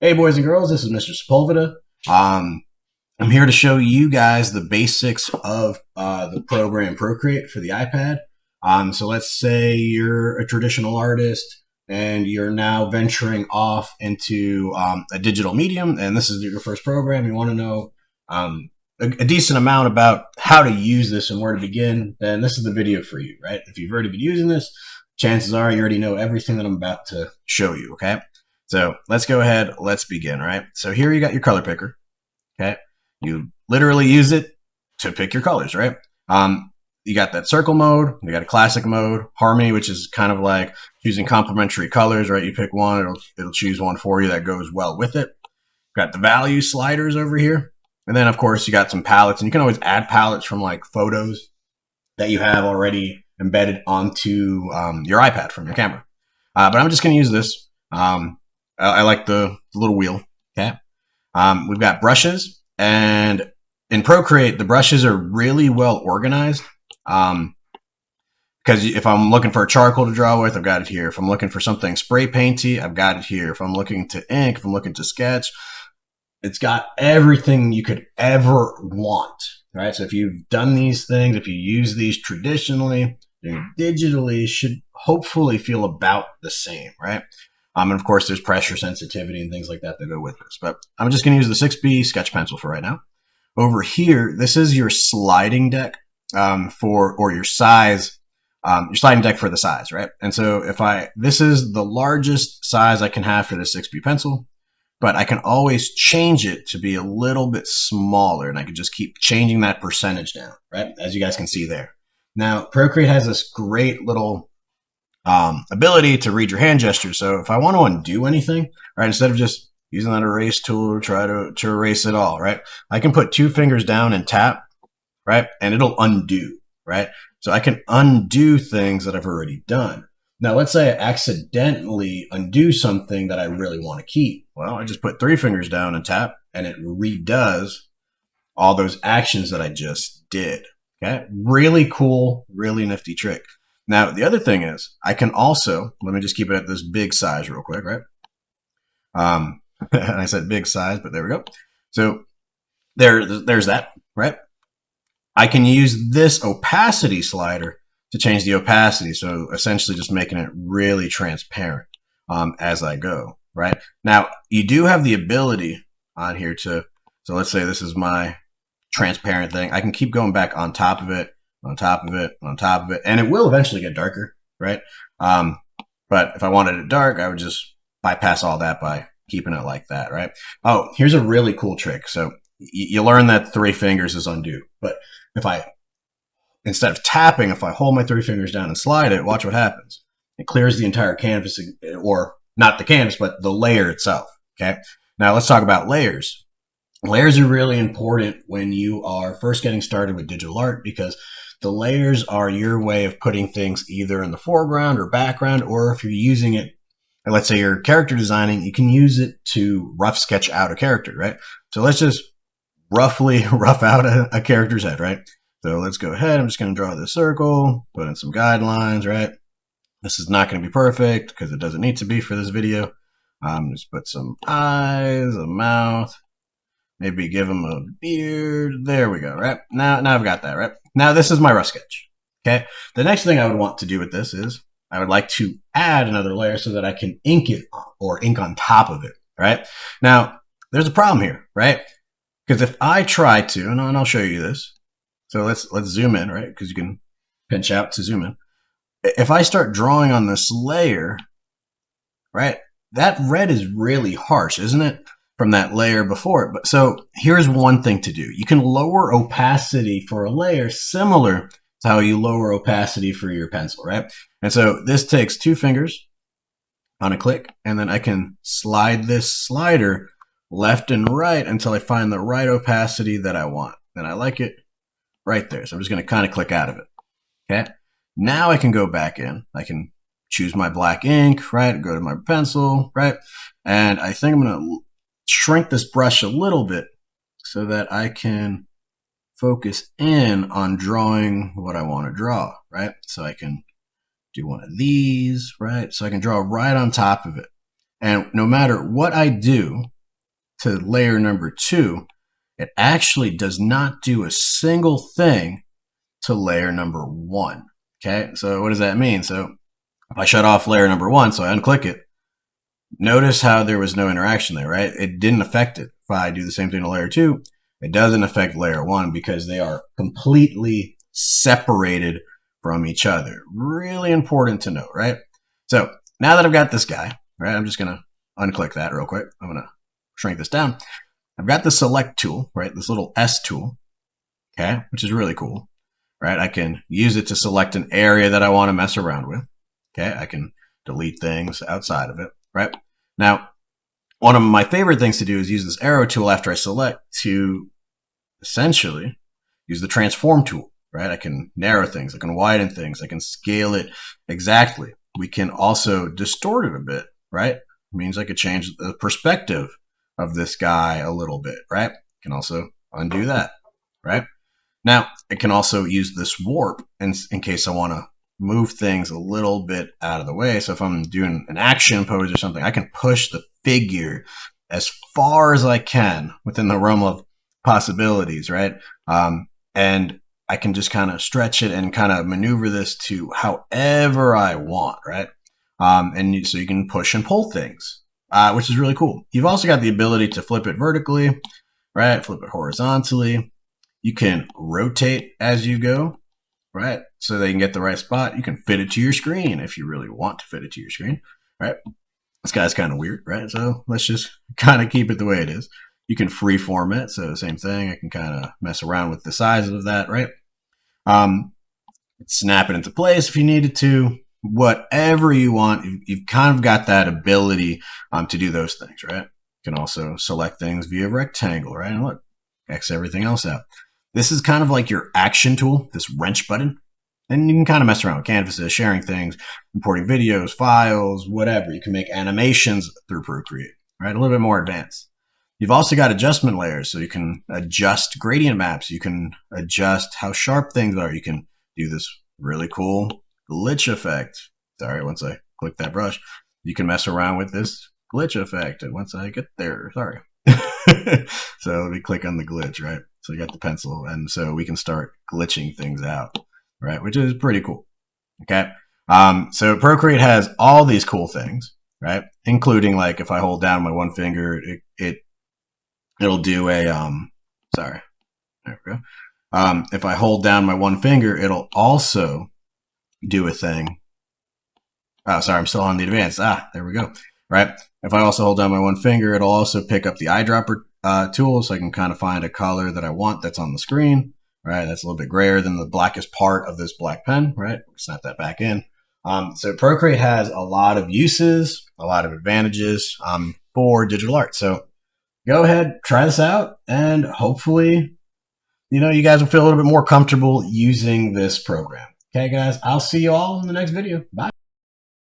Hey boys and girls, this is Mr. Sepulveda. I'm here to show you guys the basics of the program Procreate for the iPad. So let's say you're a traditional artist and you're now venturing off into a digital medium, and this is your first program. You want to know a decent amount about how to use this and where to begin, then this is the video for you, right? If you've already been using this, chances are you already know everything that I'm about to show you, okay? So let's go ahead, let's begin, right? So here you got your color picker, okay? You literally use it to pick your colors, right? You got that circle mode, you got a classic mode, harmony, which is kind of like choosing complementary colors, right? You pick one, it'll choose one for you that goes well with it. Got the value sliders over here. And then of course you got some palettes, and you can always add palettes from like photos that you have already embedded onto your iPad from your camera. But I'm just gonna use this. I like the little wheel, okay? We've got brushes, and in Procreate, the brushes are really well organized. Because if I'm looking for a charcoal to draw with, I've got it here. If I'm looking for something spray painty, I've got it here. If I'm looking to ink, if I'm looking to sketch, it's got everything you could ever want, right? So if you've done these things, if you use these traditionally, digitally, should hopefully feel about the same, right? And of course, there's pressure sensitivity and things like that that go with this. But I'm just going to use the 6B sketch pencil for right now. Over here, this is your sliding deck or your size, your sliding deck for the size, right? And so this is the largest size I can have for the 6B pencil, but I can always change it to be a little bit smaller, and I can just keep changing that percentage down, right? As you guys can see there. Now, Procreate has this great little ability to read your hand gestures. So if I want to undo anything, right, instead of just using that erase tool to try to erase it all, right, I can put 2 fingers down and tap, right, and it'll undo, right? So I can undo things that I've already done. Now, let's say I accidentally undo something that I really want to keep. Well, I just put 3 fingers down and tap, and it redoes all those actions that I just did. Okay, really cool, really nifty trick. Now, the other thing is, I can also, let me just keep it at this big size real quick, right? And I said big size, but there we go. So there's that, right? I can use this opacity slider to change the opacity. So essentially just making it really transparent as I go, right? Now, you do have the ability on here so let's say this is my transparent thing. I can keep going back on top of it, on top of it, on top of it, and it will eventually get darker, right? But if I wanted it dark, I would just bypass all that by keeping it like that, right? Oh, here's a really cool trick. So you learn that 3 fingers is undo, but instead of tapping, if I hold my 3 fingers down and slide it, watch what happens. It clears the entire canvas, or not the canvas, but the layer itself, okay? Now let's talk about layers. Layers are really important when you are first getting started with digital art, because the layers are your way of putting things either in the foreground or background, or if you're using it, let's say you're character designing, you can use it to rough sketch out a character, right? So let's just roughly rough out a character's head, right? So let's go ahead. I'm just going to draw this circle, put in some guidelines, right? This is not going to be perfect because it doesn't need to be for this video. Just put some eyes, a mouth, maybe give him a beard. There we go, right? Now I've got that, right? Now this is my rough sketch, okay? The next thing I would want to do with this is I would like to add another layer so that I can ink it or ink on top of it, right? Now, there's a problem here, right? Because if I try to, and I'll show you this. So let's zoom in, right? Because you can pinch out to zoom in. If I start drawing on this layer, right, that red is really harsh, isn't it? From that layer before it. But so here's one thing to do. You can lower opacity for a layer similar to how you lower opacity for your pencil, right? And so this takes 2 fingers on a click, and then I can slide this slider left and right until I find the right opacity that I want. And I like it right there. So I'm just going to kind of click out of it. Okay. Now I can go back in. I can choose my black ink, right? Go to my pencil, right? And I think I'm going to shrink this brush a little bit so that I can focus in on drawing what I want to draw, right? So I can do one of these, right? So I can draw right on top of it. And no matter what I do, to layer number 2, it actually does not do a single thing to layer number 1. Okay, so what does that mean? So if I shut off layer number 1, so I unclick it, notice how there was no interaction there, right? It didn't affect it. If I do the same thing to layer 2, it doesn't affect layer 1 because they are completely separated from each other. Really important to note, right? So now that I've got this guy, right, I'm just going to unclick that real quick. I'm going to shrink this down. I've got the select tool, right, this little S tool, okay, which is really cool, right? I can use it to select an area that I want to mess around with, okay? I can delete things outside of it, right? Now, one of my favorite things to do is use this arrow tool after I select to essentially use the transform tool, right? I can narrow things, I can widen things, I can scale it exactly. We can also distort it a bit, right? It means I could change the perspective of this guy a little bit, right? I can also undo that, right? Now, I can also use this warp in case I want to move things a little bit out of the way. So if I'm doing an action pose or something, I can push the figure as far as I can within the realm of possibilities, right? And I can just kind of stretch it and kind of maneuver this to however I want, right? So you can push and pull things, which is really cool. You've also got the ability to flip it vertically, right? Flip it horizontally. You can rotate as you go, right? So they can get the right spot. You can fit it to your screen if you really want to fit it to your screen, right? This guy's kind of weird, right? So let's just kind of keep it the way it is. You can freeform it. So same thing. I can kind of mess around with the size of that, right? Snap it into place if you needed to. Whatever you want, you've kind of got that ability to do those things, right? You can also select things via rectangle, right? And look, X everything else out. This is kind of like your action tool, this wrench button. And you can kind of mess around with canvases, sharing things, importing videos, files, whatever. You can make animations through Procreate, right? A little bit more advanced. You've also got adjustment layers, so you can adjust gradient maps. You can adjust how sharp things are. You can do this really cool glitch effect. Sorry, once I click that brush, you can mess around with this glitch effect. And once I get there, sorry. So let me click on the glitch, right? So you got the pencil, and so we can start glitching things out, right? Which is pretty cool. Okay. So Procreate has all these cool things, right? Including like if I hold down my one finger, it'll do a sorry. There we go. If I hold down my one finger, it'll also do a thing. Oh, sorry, I'm still on the advanced. There we go. Right. If I also hold down my one finger, it'll also pick up the eyedropper tool, so I can kind of find a color that I want that's on the screen. Right. That's a little bit grayer than the blackest part of this black pen. Right. Snap that back in. So Procreate has a lot of uses, a lot of advantages for digital art. So go ahead, try this out, and hopefully, you guys will feel a little bit more comfortable using this program. Okay, guys, I'll see you all in the next video. Bye.